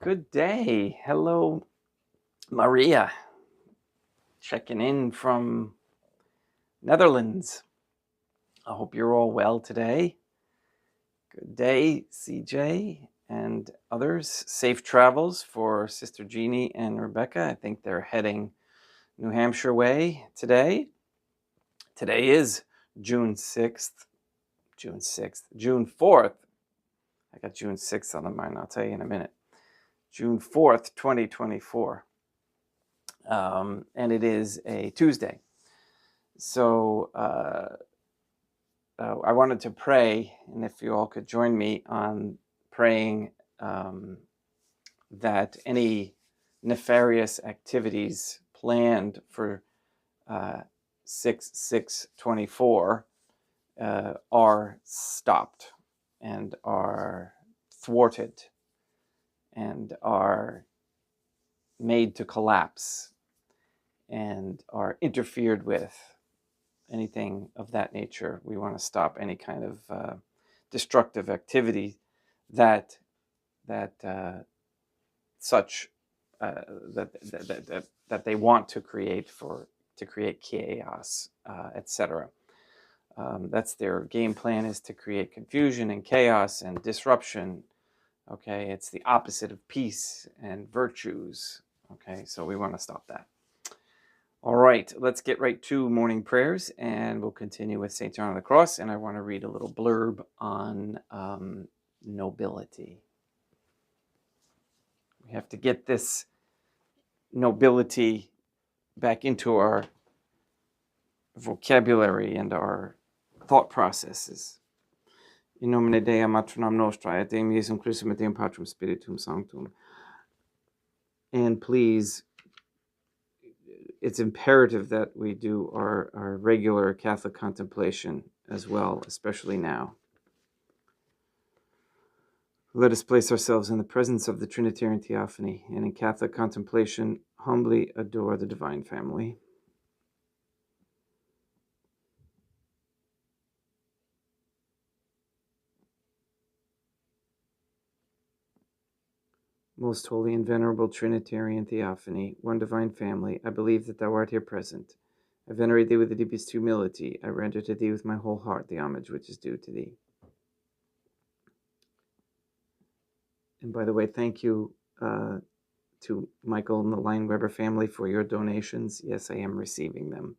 Good day. Hello, Maria. Checking in from Netherlands. I hope you're all well today. Good day, CJ and others. Safe travels for Sister Jeannie and Rebecca. I think they're heading New Hampshire way today. Today is June 4th. I got June 6th on the mind. I'll tell you in a minute. June 4th, 2024. And it is a Tuesday. So I wanted to pray, and if you all could join me on praying that any nefarious activities planned for 6/6/24 are stopped and are thwarted and are made to collapse and are interfered with. Anything of that nature. We want to stop any kind of destructive activity that they want to create chaos, etc. That's their game plan, is to create confusion and chaos and disruption. Okay, it's the opposite of peace and virtues. Okay, so we want to stop that. All right, let's get right to morning prayers, and we'll continue with St. John of the Cross, and I want to read a little blurb on nobility. We have to get this nobility back into our vocabulary and our thought processes. In nomine Dei matronam nostrae, et Deum Iesum Christum, et Deum Patrum Spiritum Sanctum. And please, it's imperative that we do our regular Catholic contemplation as well, especially now. Let us place ourselves in the presence of the Trinitarian Theophany, and in Catholic contemplation humbly adore the Divine Family. Most holy and venerable Trinitarian Theophany, one divine family, I believe that thou art here present. I venerate thee with the deepest humility. I render to thee with my whole heart the homage which is due to thee. And by the way, thank you to Michael and the Line Weber family for your donations. Yes, I am receiving them.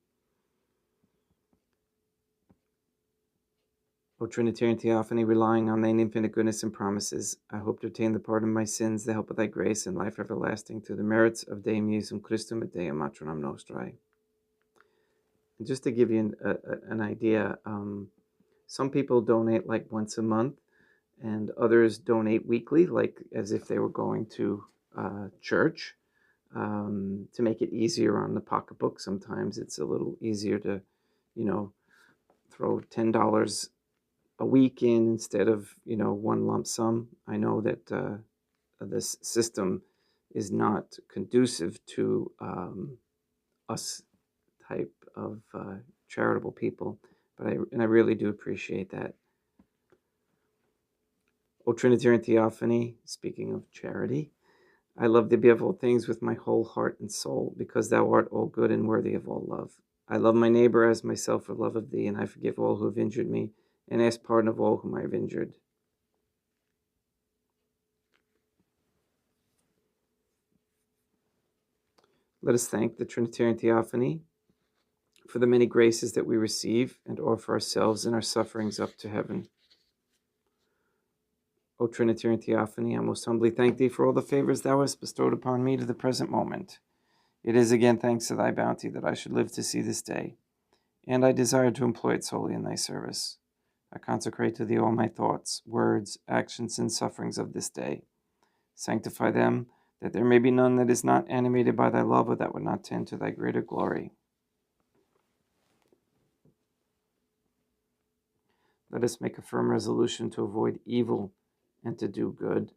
O Trinitarian Theophany, relying on thine infinite goodness and promises, I hope to obtain the pardon of my sins, the help of thy grace, and life everlasting through the merits of Deum Iesum Christum et Deum Matronam Nostrae. And just to give you an idea, some people donate like once a month, and others donate weekly, like as if they were going to church, to make it easier on the pocketbook. Sometimes it's a little easier to, throw $10 a week in instead of, one lump sum. I know that this system is not conducive to us type of charitable people, but I really do appreciate that. O Trinitarian Theophany, speaking of charity, I love thee above all things with my whole heart and soul, because thou art all good and worthy of all love. I love my neighbor as myself for love of thee, and I forgive all who have injured me, and ask pardon of all whom I have injured. Let us thank the Trinitarian Theophany for the many graces that we receive and offer ourselves in our sufferings up to heaven. O Trinitarian Theophany, I most humbly thank thee for all the favors thou hast bestowed upon me to the present moment. It is again thanks to thy bounty that I should live to see this day, and I desire to employ it solely in thy service. I consecrate to thee all my thoughts, words, actions, and sufferings of this day. Sanctify them, that there may be none that is not animated by thy love, or that would not tend to thy greater glory. Let us make a firm resolution to avoid evil and to do good.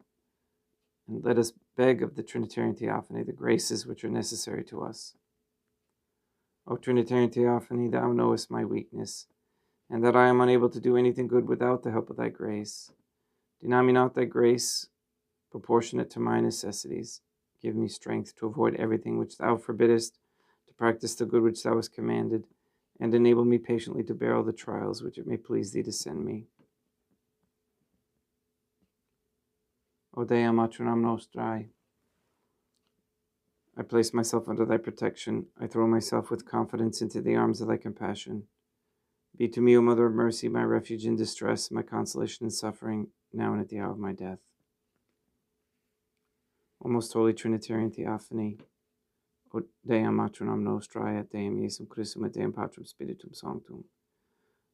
And let us beg of the Trinitarian Theophany the graces which are necessary to us. O Trinitarian Theophany, thou knowest my weakness, and that I am unable to do anything good without the help of thy grace. Deny me not thy grace, proportionate to my necessities. Give me strength to avoid everything which thou forbiddest, to practice the good which thou hast commanded, and enable me patiently to bear all the trials which it may please thee to send me. O Dea Matronam Nostrae, I place myself under thy protection. I throw myself with confidence into the arms of thy compassion. Be to me, O Mother of Mercy, my refuge in distress, my consolation in suffering, now and at the hour of my death. O most holy Trinitarian Theophany, O Deum Matronam Nostrae, et Deum Iesum Christum, et Deum Patrum Spiritum Sanctum.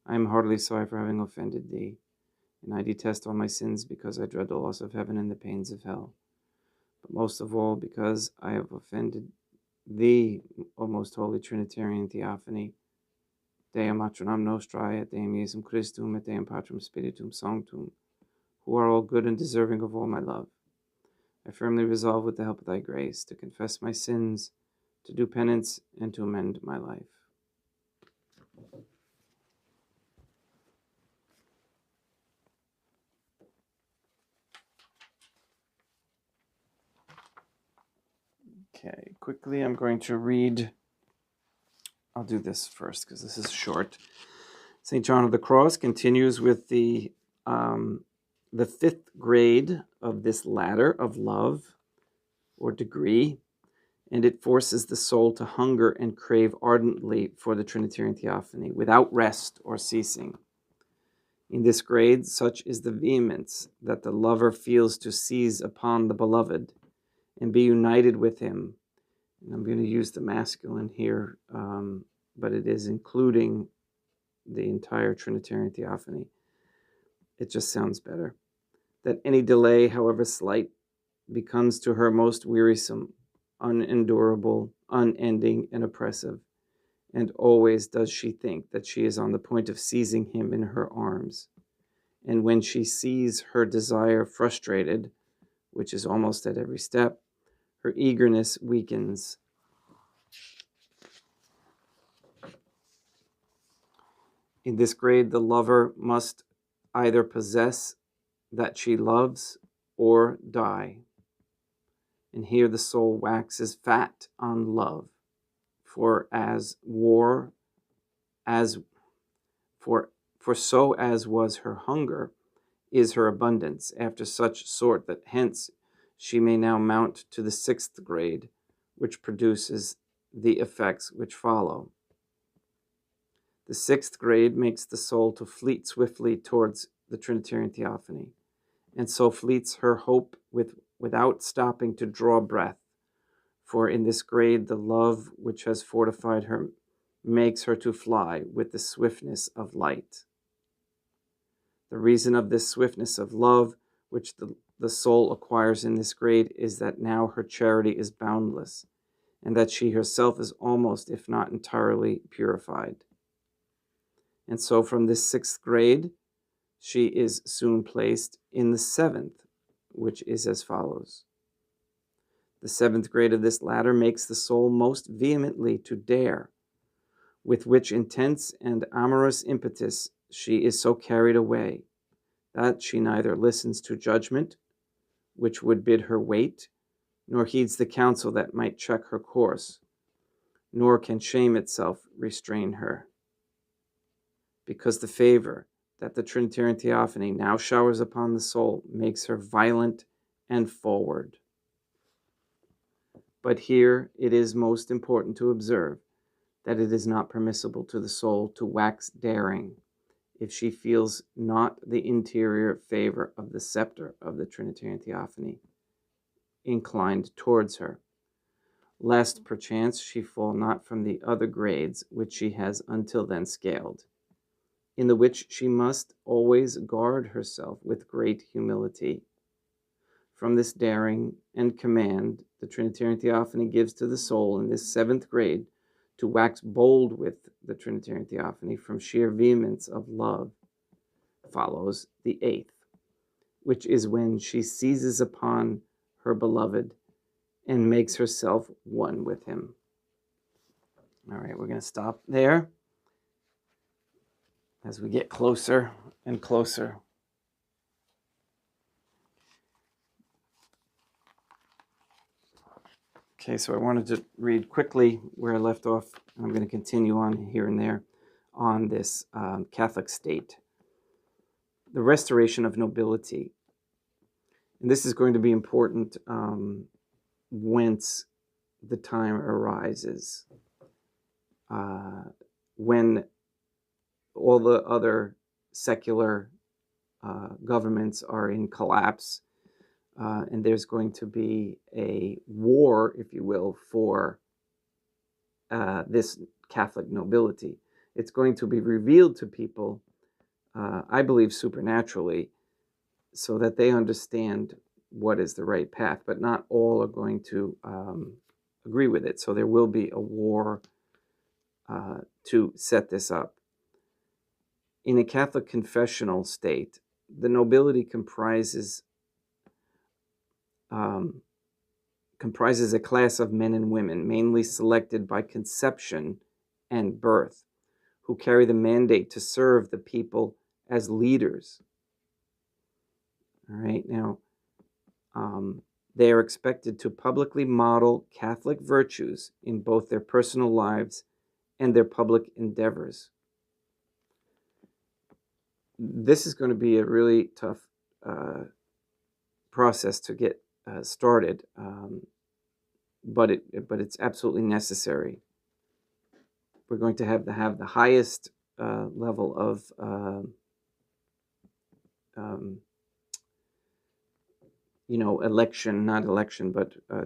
I am heartily sorry for having offended thee, and I detest all my sins because I dread the loss of heaven and the pains of hell. But most of all, because I have offended thee, O most holy Trinitarian Theophany, Deum Matronam Nostrae, et Deum Iesum Christum, et Deum Patrum Spiritum Sanctum, who are all good and deserving of all my love. I firmly resolve, with the help of thy grace, to confess my sins, to do penance, and to amend my life. Okay, quickly I'm going to read. I'll do this first because this is short. St. John of the Cross continues with the fifth grade of this ladder of love or degree, and it forces the soul to hunger and crave ardently for the Trinitarian Theophany without rest or ceasing. In this grade, such is the vehemence that the lover feels to seize upon the beloved and be united with him. And I'm going to use the masculine here, but it is including the entire Trinitarian Theophany. It just sounds better. That any delay, however slight, becomes to her most wearisome, unendurable, unending, and oppressive. And always does she think that she is on the point of seizing him in her arms. And when she sees her desire frustrated, which is almost at every step, her eagerness weakens. In this grade, the lover must either possess that she loves or die. And here the soul waxes fat on love, for so as was her hunger, is her abundance after such sort that hence she may now mount to the sixth grade, which produces the effects which follow. The sixth grade makes the soul to fleet swiftly towards the Trinitarian Theophany, and so fleets her hope without stopping to draw breath. For in this grade, the love which has fortified her makes her to fly with the swiftness of light. The reason of this swiftness of love, which the soul acquires in this grade, is that now her charity is boundless, and that she herself is almost, if not entirely, purified. And so from this sixth grade, she is soon placed in the seventh, which is as follows. The seventh grade of this ladder makes the soul most vehemently to dare, with which intense and amorous impetus she is so carried away, that she neither listens to judgment, which would bid her wait, nor heeds the counsel that might check her course, nor can shame itself restrain her. Because the favor that the Trinitarian Theophany now showers upon the soul makes her violent and forward. But here it is most important to observe that it is not permissible to the soul to wax daring if she feels not the interior favor of the scepter of the Trinitarian Theophany inclined towards her, lest perchance she fall not from the other grades which she has until then scaled, in the which she must always guard herself with great humility. From this daring and command the Trinitarian Theophany gives to the soul in this seventh grade to wax bold with the Trinitarian Theophany from sheer vehemence of love, follows the eighth, which is when she seizes upon her beloved and makes herself one with him. All right, we're going to stop there as we get closer and closer. Okay, so I wanted to read quickly where I left off, and I'm going to continue on here and there on this Catholic state. The restoration of nobility. And this is going to be important whence the time arises. When all the other secular governments are in collapse, and there's going to be a war, if you will, for this Catholic nobility. It's going to be revealed to people, I believe supernaturally, so that they understand what is the right path, but not all are going to agree with it. So there will be a war to set this up. In a Catholic confessional state, the nobility comprises a class of men and women, mainly selected by conception and birth, who carry the mandate to serve the people as leaders. All right, now, they are expected to publicly model Catholic virtues in both their personal lives and their public endeavors. This is going to be a really tough process to get started, but it's absolutely necessary. We're going to have the highest level of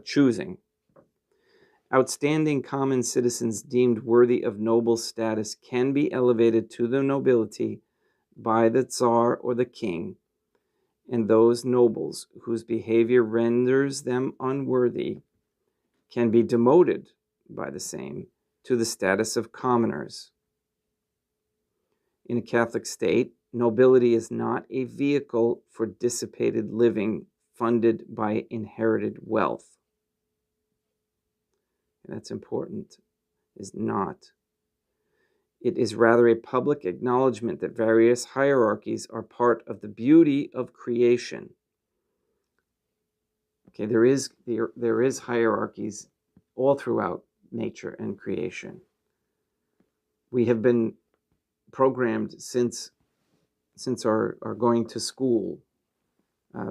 choosing. Outstanding common citizens deemed worthy of noble status can be elevated to the nobility by the Tsar or the king, and those nobles whose behavior renders them unworthy can be demoted by the same to the status of commoners. In a Catholic state, nobility is not a vehicle for dissipated living funded by inherited wealth. And that's important, is not. It is rather a public acknowledgement that various hierarchies are part of the beauty of creation. Okay, there is hierarchies all throughout nature and creation. We have been programmed since our going to school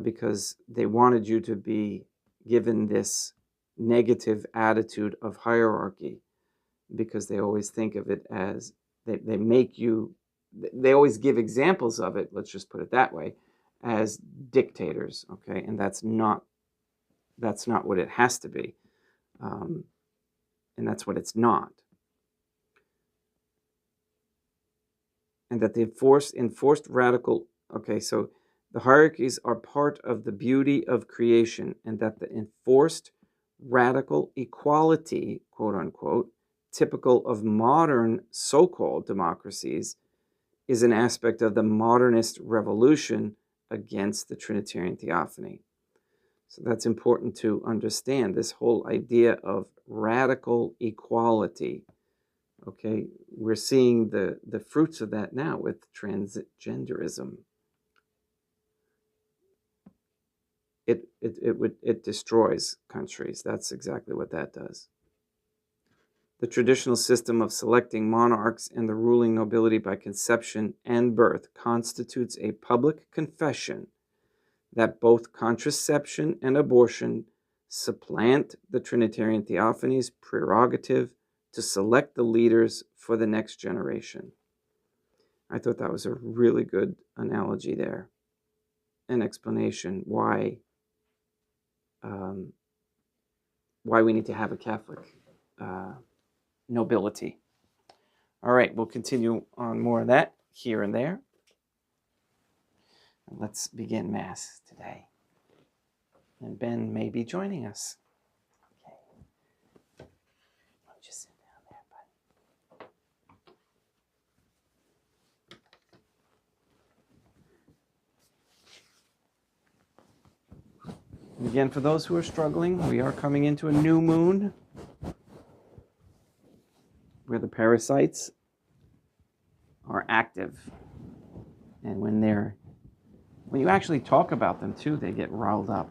because they wanted you to be given this negative attitude of hierarchy, because they always think of it as they always give examples of it, let's just put it that way, as dictators, okay? And that's not what it has to be. And that's what it's not. And that the enforced radical, okay, so the hierarchies are part of the beauty of creation, and that the enforced radical equality, quote unquote, typical of modern so-called democracies, is an aspect of the modernist revolution against the Trinitarian Theophany. So that's important to understand, this whole idea of radical equality. Okay, we're seeing the fruits of that now with transgenderism. It destroys countries. That's exactly what that does. The traditional system of selecting monarchs and the ruling nobility by conception and birth constitutes a public confession that both contraception and abortion supplant the Trinitarian Theophany's prerogative to select the leaders for the next generation. I thought that was a really good analogy there, an explanation why we need to have a Catholic nobility. All right, we'll continue on more of that here and there. Let's begin Mass today. And Ben may be joining us. Okay. Let me just sit down there, buddy. And again, for those who are struggling, we are coming into a new moon where the parasites are active. And when you actually talk about them too, they get riled up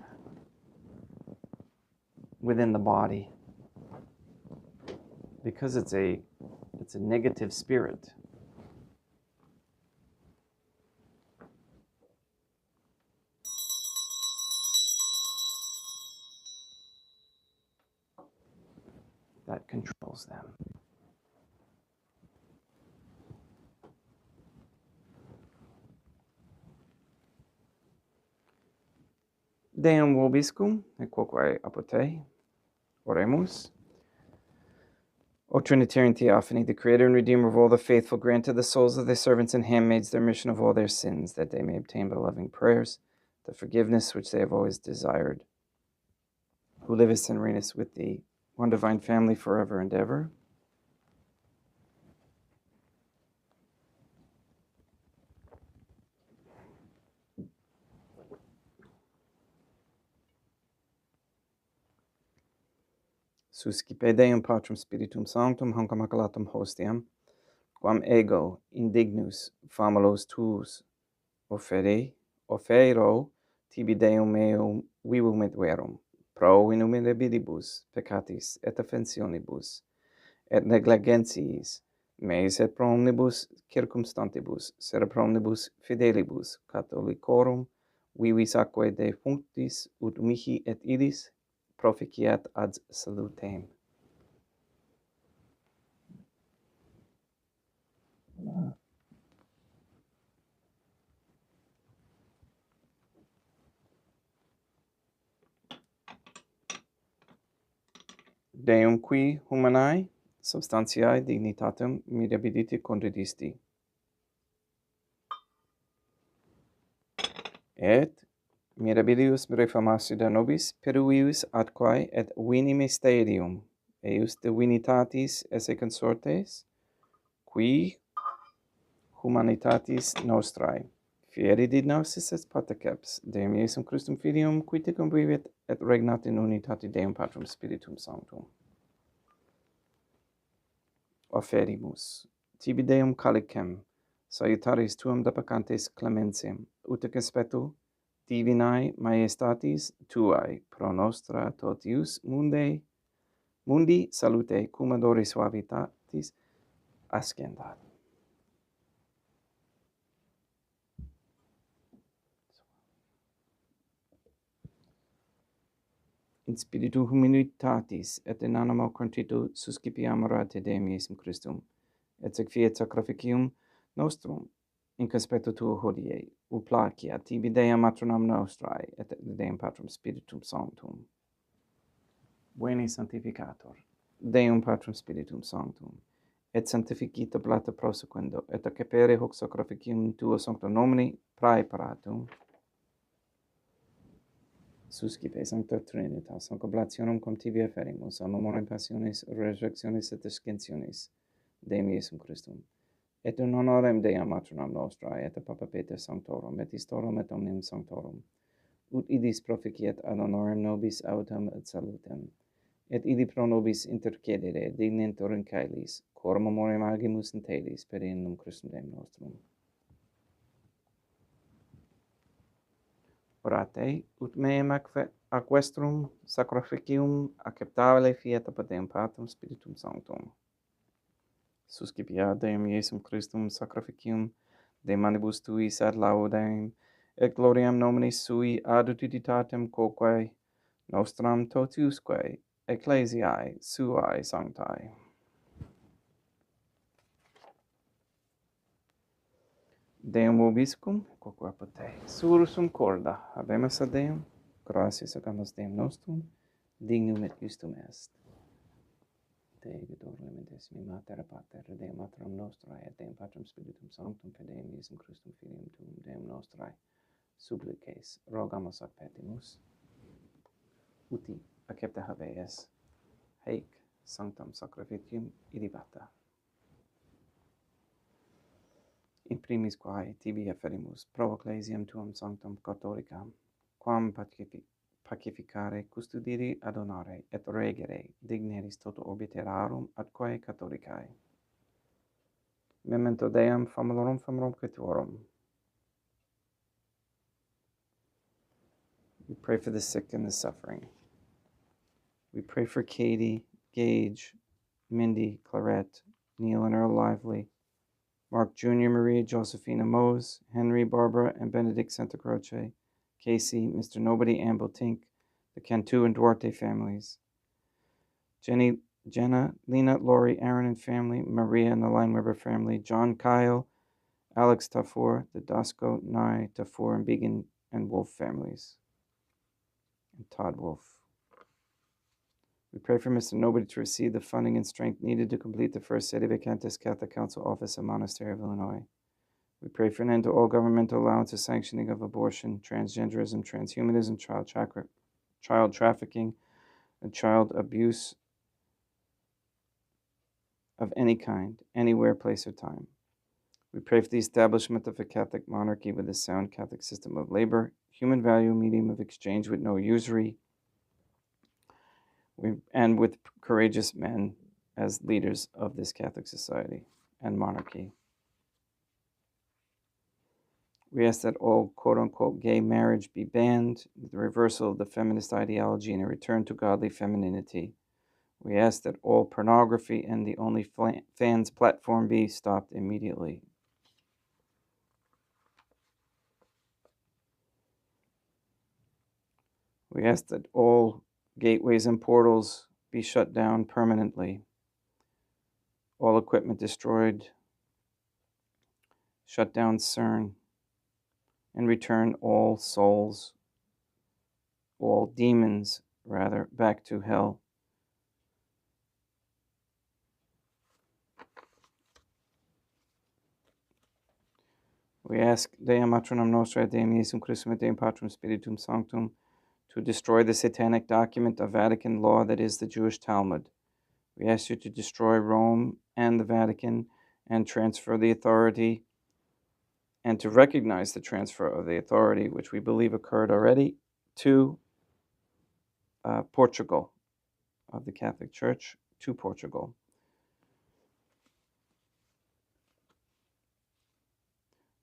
within the body. because it's a negative spirit. That controls them. Deum vobiscum, et quoque apote, oremus. O Trinitarian Theophany, the Creator and Redeemer of all the faithful, grant to the souls of thy servants and handmaids the remission of all their sins, that they may obtain by loving prayers the forgiveness which they have always desired, who livest and reignest with thee, one divine family, forever and ever. Suscipe Deum Patrum Spiritum Sanctum, hanc immaculatum hostiam, quam ego indignus famulos tuus offero tibi Deum meum vivum et verum, pro innumerabilibus peccatis et offensionibus, et negligentiis meis et pro omnibus circumstantibus, sed pro omnibus fidelibus catholicorum, vivis aquae defunctis ut mihi et idis proficiat ad salutem. Deum qui humanae substantiae dignitatem mirabilite condidisti, et mirabilius reformatio de nobis peruius atquae et vini mysterium eius divinitatis esse consortes, qui humanitatis nostrae fieri dignosis et pateceps Deum Iesum Christum Filium, qui tecum vivit et regnat in unitate Deum Patrum Spiritum Sanctum. Offerimus tibi Deum calicem salutaris tuum depecantes clementiam, ut expetu divinae majestatis tuae pro nostra totius mundi salute cum odore suavitatis ascendat. In spiritu humilitatis et in animo contrito suscipiamur te Deum Iesum Christum, et sec fiat sacrificium nostrum in conspectu tuo hodie, ut placia tibi Deum matronam nostrae, et Deum Patrum Spiritum Sanctum. Veni sanctificator, Deum Patrum Spiritum Sanctum, et sanctificita plata prosequendo, et accepere hoc sacrificium tuo sancto nomini praeparatum, suscipe Sancta Trinitas, hoc oblationem cum tibi afferimus, a memoriam passionis, resurrectionis et ascensionis Deum Iesum Christum, et in honorem Deum matronam nostrae, et a Papa Peter Sanctorum, et Istorum et omnium Sanctorum, ut idis proficiat ad honorem nobis autem et salutem, et idi pro nobis intercedere dignentur in caelis, cor memoriam agimus in telis, per innum Christum Deum nostrum. Orate, ut meam aquestrum sacrificium acceptabile fiat apud Deum Patrum Spiritum Sanctum. Suscipiat Deum Iesum Christum sacrificium de manibus tuis ad laudem et gloriam nominis sui ad utilitatem quoque nostram totiusque ecclesiae suae sanctae. Deum vobiscum, quoque apote, sursum corda, habemus ad Deum, gratias agamus Deum nostrum, dignum et justum est. Te egetor elementissimi mater pater, Deum maternum nostrae, et Deum Patrum Spiritum Sanctum, per Deum Iesum Christum Filium tuum, Deum nostrae, supplices, rogamus ad petimus, uti accepta habeas, haec sanctam sacrificium idibata. In primis quae tibi afferimus pro ecclesiam tuam sanctam catholicam, quam pacificare, custodire, adonare, et regere digneris toto obiterarum atquae catholicae. Memento Deum famulorum creatuorum. We pray for the sick and the suffering. We pray for Katie, Gage, Mindy Claret, Neil and Earl Lively, Mark Jr., Maria Josephina Mose, Henry, Barbara, and Benedict Santa Croce, Casey, Mr. Nobody, Amble Tink, the Cantu and Duarte families, Jenna, Lena, Lori, Aaron and family, Maria and the Lineweber family, John, Kyle, Alex Tafur, the Dasco, Nye, Tafur, and Began and Wolf families, and Todd Wolf. We pray for Mr. Nobody to receive the funding and strength needed to complete the first Sede Vacantes Catholic Council office of Monastery of Illinois. We pray for an end to all governmental allowance of sanctioning of abortion, transgenderism, transhumanism, child trafficking, and child abuse of any kind, anywhere, place, or time. We pray for the establishment of a Catholic monarchy with a sound Catholic system of labor, human value, medium of exchange with no usury, and with courageous men as leaders of this Catholic society and monarchy. We ask that all quote-unquote gay marriage be banned, the reversal of the feminist ideology, and a return to godly femininity. We ask that all pornography and the OnlyFans platform be stopped immediately. We ask that all gateways and portals be shut down permanently, all equipment destroyed, shut down CERN, and return all souls, all demons, rather, back to hell. We ask Deum Matronum Nostrae, Deum Iesum Christum et Deum Patrum Spiritum Sanctum to destroy the satanic document of Vatican law that is the Jewish Talmud. We ask you to destroy Rome and the Vatican and transfer the authority, and to recognize the transfer of the authority, which we believe occurred already, to Portugal, of the Catholic Church to Portugal.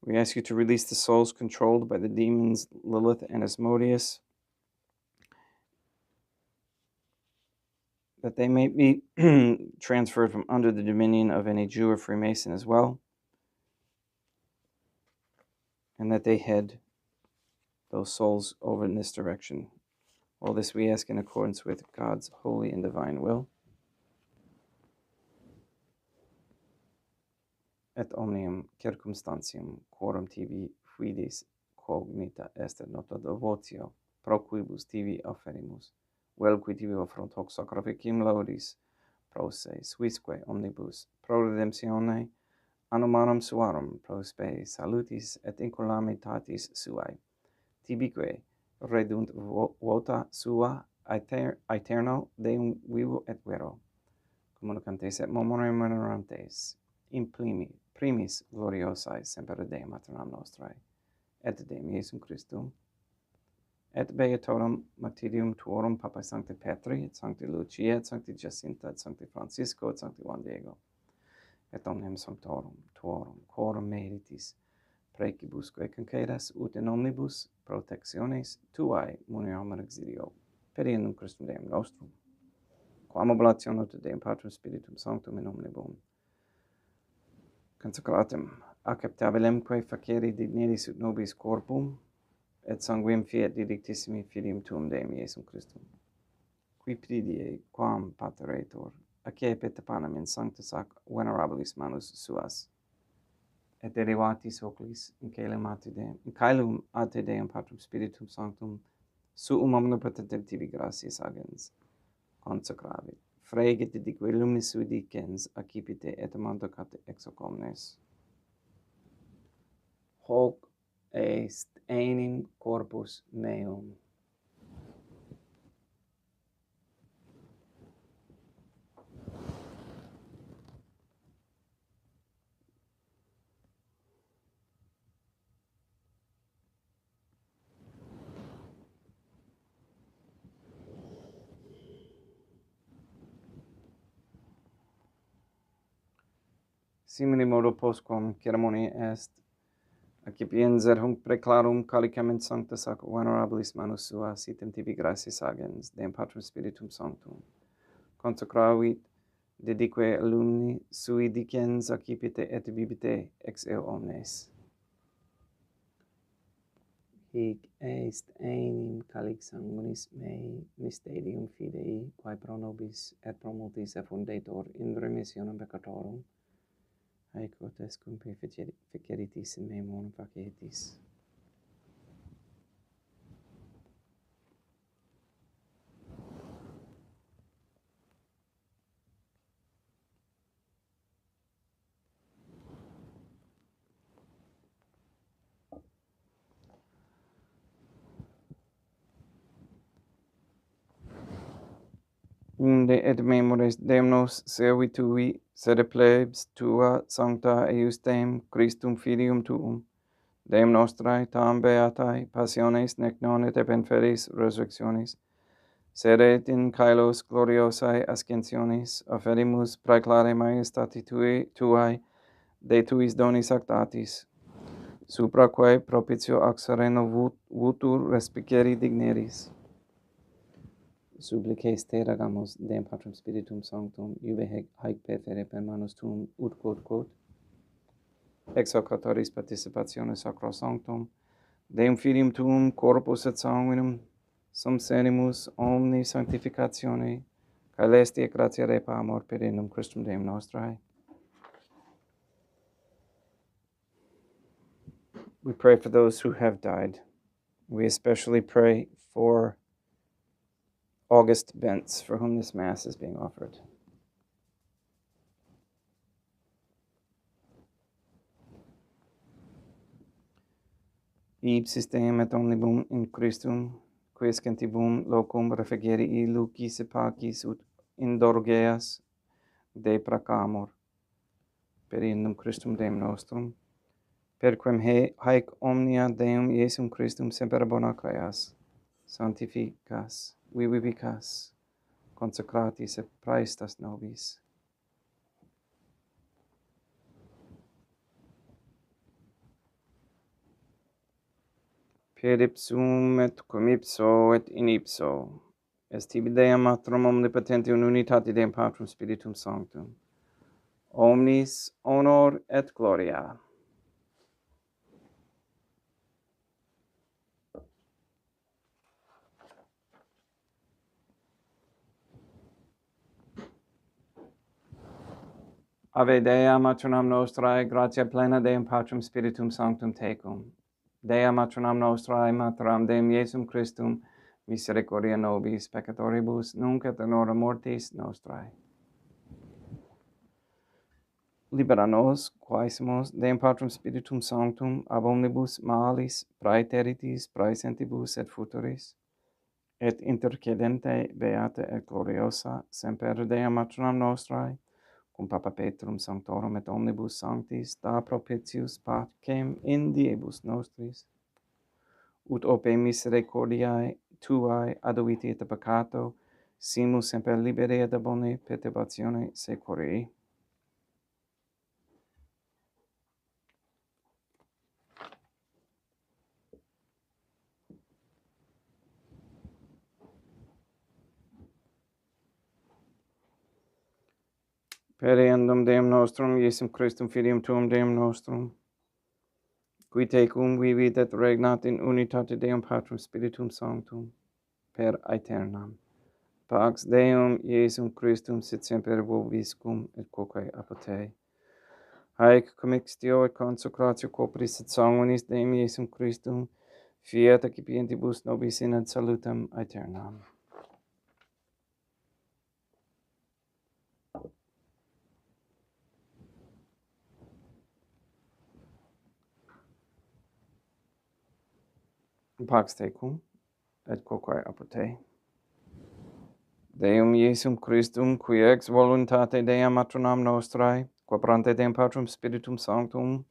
We ask you to release the souls controlled by the demons Lilith and Asmodeus, that they may be transferred from under the dominion of any Jew or Freemason as well, and that they head those souls over in this direction. All this we ask in accordance with God's holy and divine will. Et omnium circumstantium quorum tibi fidis cognita est nota devotio, pro quibus tibi offerimus, vel qui tibi offront hoc sacrificium laudis, pro se suisque omnibus, pro redemptione anomanum suarum, pro spe salutis et incolamitatis suae, tibique redunt vota sua aeterno Deum vivo et vero, communicantes et memorantes, in primis gloriosae semper Deum maternam nostrae, et Deum Iesum Christum, et beatorum martyrium tuorum Papae Sancti Petri, et Sancti Lucia, et Sancti Jacinta, et Sancti Francisco, et Sancti Juan Diego, et omnium sanctorum tuorum quorum meritis precibusque concedas ut in omnibus protectiones tuae muniam exilio, per innum Christum Deum nostrum, quam oblationem te Deum Patrum Spiritum Sanctum in omnibus consecratum acceptabilemque facere digneris ut nobis corpum, et sanguinem fiat didictissimi filium tuum Deum Iesum Christum, qui pridie quam pateretur, accepit panem in sanctus ac venerabilis manus suas, et derivatis oclis in caelum ate Deum Patrum Spiritum Sanctum, suum omnipotentem tibi gratias agens, consecravit. Fregit dique luminis sui dicens, accipite et mandocate ex hoc omnes. Hoc est enim corpus meum. Simili modo postquam ceremonia est, accipienser hunc preclarum calicament sanctus ac venerabilis manus suas, item tibi gratias agens, Deum Patrum Spiritum Sanctum, consecravit dedique alumni sui dicens accipite et bibite ex eo omnes. Hic est enim calix sanguinis mei mysterium fidei, quae pro nobis et pro multis effundetur in remissionem peccatorum, haec ut est cum feceritis in me monum facetis. Unde et memores Deum nos servitui, sede plebs tua sancta eiustem Christum filium tuum, Deum nostrae tam beatae passiones nec non et epenferis resurrectionis, sed et in caelos gloriosae ascensionis offerimus praeclare majestati tuae de tuis donis actatis, supra quae propitio ac sereno vutur respicere digneris. Supplices te ragamus Deum Patrum Spiritum Sanctum, iube haec perfere per manus tuum ut quod, ex hoc autoris participatione Sacro Sanctum, Deum Filium Tuum corpus et sanguinum, sum senimus omni sanctificatione, caelesti et gratia repa amor per innum Christum Deum nostrae. We pray for those who have died. We especially pray for August Bentz, for whom this Mass is being offered. Ipsis Deum et omnibus in Christum, quis centibum locum refugere lucis et pacis ut indulgeas deprecamur, per innum Christum Deum nostrum, per quem haec omnia Deum Iesum Christum semper bona creas, sanctificas, vivificas, consecratis et praestas nobis. Per ipsum et cum ipso et in ipso, est tibi Deum Matrum omnipotenti in unitate Deum Patrum Spiritum Sanctum, omnis honor et gloria. Ave Dea Matronam Nostrae, gratia plena Deum Patrum Spiritum Sanctum tecum. Dea Matronam Nostrae, Materam Deum Iesum Christum, misericordia nobis peccatoribus, nunc et in hora mortis nostrae. Libera nos, quaesimus, Deum Patrum Spiritum Sanctum, ab omnibus malis, praeteritis, praesentibus et futuris, et intercedente beata et gloriosa, semper Dea Matronam Nostrae, cum Papa Petrum Sanctorum et omnibus sanctis, da propitius pacem in diebus nostris, ut ope misericordiae tuae aduiti et peccato, simus semper liberi et boni perturbatione securi. Per eandum Deum nostrum, Iesum Christum Filium Tuum Deum nostrum, qui tecum vivit et regnat in unitate Deum Patrum Spiritum Sanctum, per aeternam. Pax Deum Iesum Christum sit semper vobiscum et quoque apud. Haec commixtio et consecratio corporis et sanguinis Deum Iesum Christum, fiat accipientibus nobis in ad salutem aeternam. Pax tecum, et quoque apud te. Deum Iesum Christum, qui ex voluntate Deum Matronam Nostrae, quaprante Deum Patrum Spiritum Sanctum,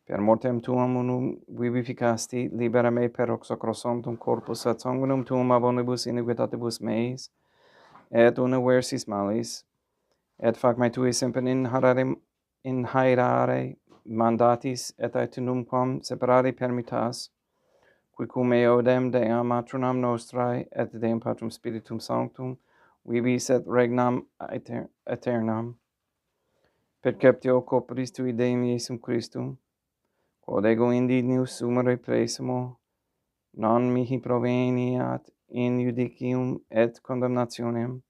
per mortem tuum unum vivificasti, libera me per hoc sacrosanctum corpus et sanguinum tuum ab omnibus iniquitatibus meis, et universis malis, et fac me tui semper inhaerare mandatis et aetunum quam separare permittas, qui cum eodem Deum Matronam Nostrae et Deum Patrum Spiritum Sanctum Vivus et regnam aeternam, perceptio corporis tui Deum Iesum Christum, quod ego indignus sumere praesimo, non mihi proveniat in judicium et condemnationem,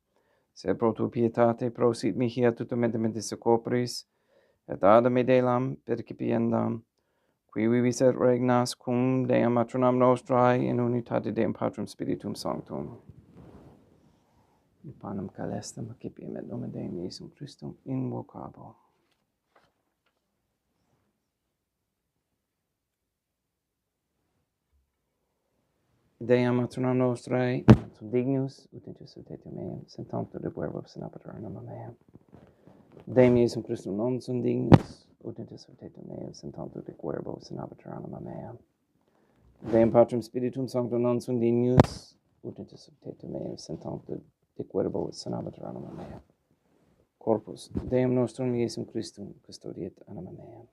sed pro tu pietate prosit mihi a tutum mentis corporis, et ad medelam percipiendam, qui vivis et regnas cum Deum matronam nostrae in unitate Deum Patrum Spiritum Sanctum. Panem calestem accipiem et nomen Deum Iesum Christum invocabo. Deum matronam nostrae, dignus ut intus etiam meam, sentantur de verbos in apter anima meam. Deum Iesum Christum non sum dignus ut intus etiam meam, sentantur de verbos in apter anima meam. Deum Patrum Spiritum Sanctum non sum dignus ut intus etiam meam, sentantur de verbos in apter anima meam. Corpus Deum nostrum Iesum Christum custodiet anima meam.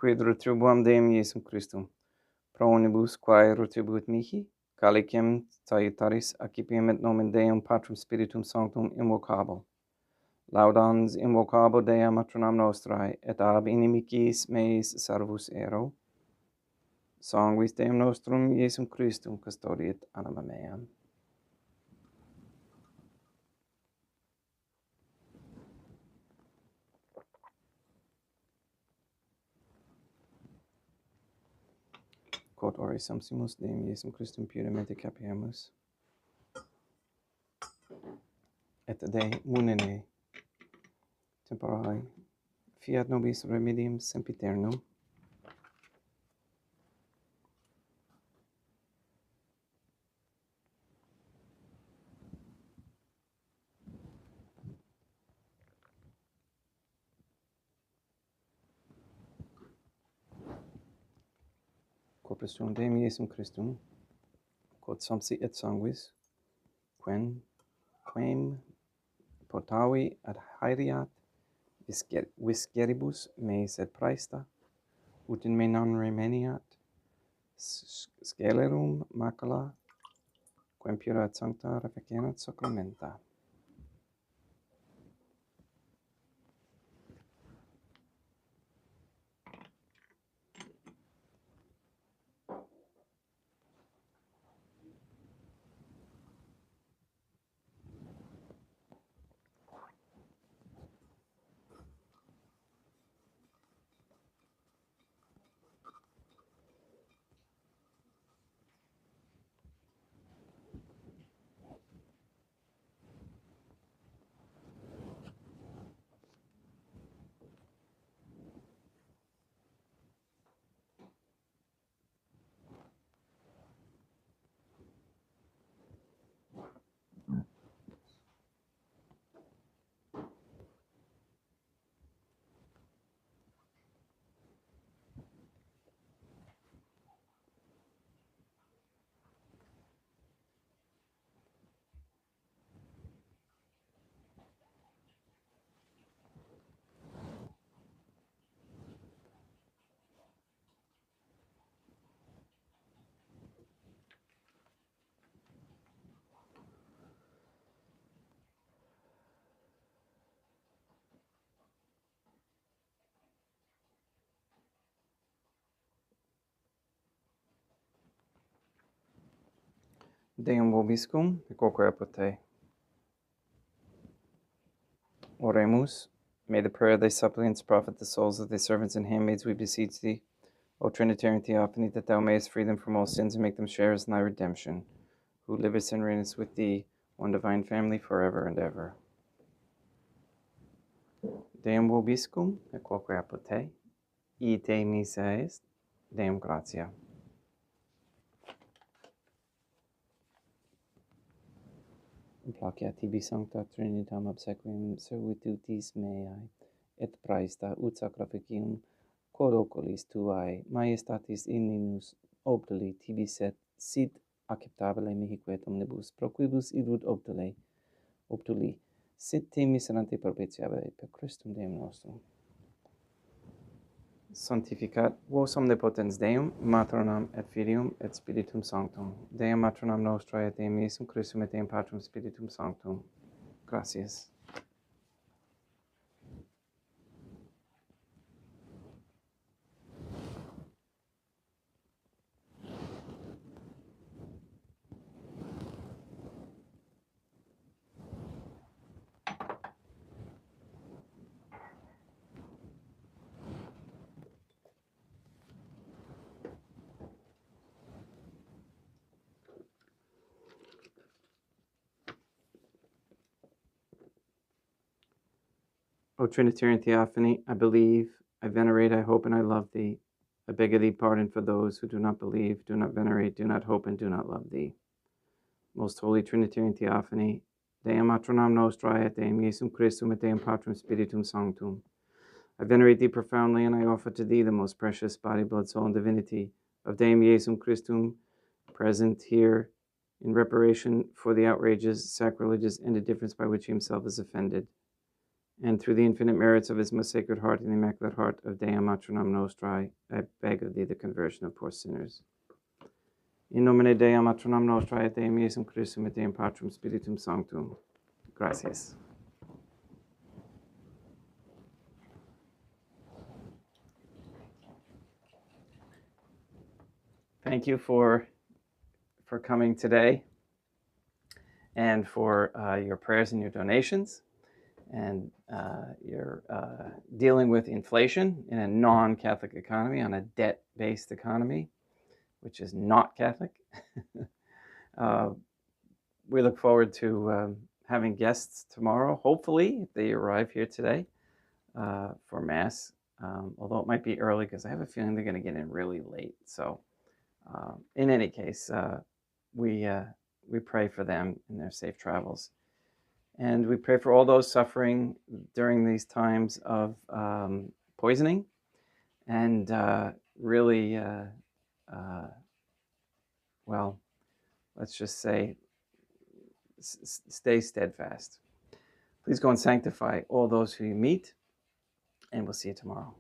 Quid retribuam Deum Iesum Christum, pro omnibus quae retribuit mihi, calicem salutaris accipiem et nomen Deum Patrum Spiritum Sanctum invocabo. Laudans invocabo Deum matronam nostrae, et ab inimicis meis salvus ero. Sanguis Deum nostrum Iesum Christum custodiet anima meam. Quod ore samsimus Deum Iesum Christum puramente capiamus, et de munere temporale fiat nobis remedium sempiternum. Corpus tuum Deum Iesum Christum, quod samsi et sanguis, quem potavi ad haeriat visceribus meis et praesta, ut in me non remeniat scelerum macula, quem pura et sancta reficerat sacramenta. Deum vobiscum, et quoque apud te. Oremus. May the prayer of thy suppliants profit the souls of thy servants and handmaids, we beseech thee, O Trinitarian Theophany, that thou mayest free them from all sins and make them sharers in thy redemption, who livest and reignest with thee, one divine family, forever and ever. Deum vobiscum, et quoque apud te, ite missa est, Deum gratia. Implacia tibi sancta Trinitam obsequium servitutis meae, et praesta ut sacrificium quod oculis tuae majestatis inimus obduli tibi sit acceptabile mihique et omnibus pro quibus illud obduli sit te miserante propitiabile per Christum Deum nostrum. Sanctificat vos omnipotens Deum, Matronam et Filium et Spiritum Sanctum. Deum Matronam nostrae et Deum Iesum Christum et Deum Patrum Spiritum Sanctum. Gracias. O Trinitarian Theophany, I believe, I venerate, I hope, and I love thee. I beg of thee pardon for those who do not believe, do not venerate, do not hope, and do not love thee. Most Holy Trinitarian Theophany, Deum Matronam Nostrae et Deum Iesum Christum et Deum Patrum Spiritum Sanctum. I venerate thee profoundly, and I offer to thee the most precious body, blood, soul, and divinity of Deum Iesum Christum, present here in reparation for the outrages, sacrileges, and indifference by which he himself is offended, and through the infinite merits of his most sacred heart and the immaculate heart of Deum Matronam Nostrae, I beg of thee the conversion of poor sinners. In nomine Deum Matronam Nostrae et Deum Iesum Christum et Deum Patrum Spiritum Sanctum. Gracias. Thank you for coming today and for your prayers and your donations, and your dealing with inflation in a non-Catholic economy, on a debt-based economy, which is not Catholic. We look forward to having guests tomorrow, hopefully, if they arrive here today for Mass, although it might be early because I have a feeling they're going to get in really late. So in any case, we pray for them in their safe travels. And we pray for all those suffering during these times of poisoning, and really, well, let's just say, stay steadfast. Please go and sanctify all those who you meet, and we'll see you tomorrow.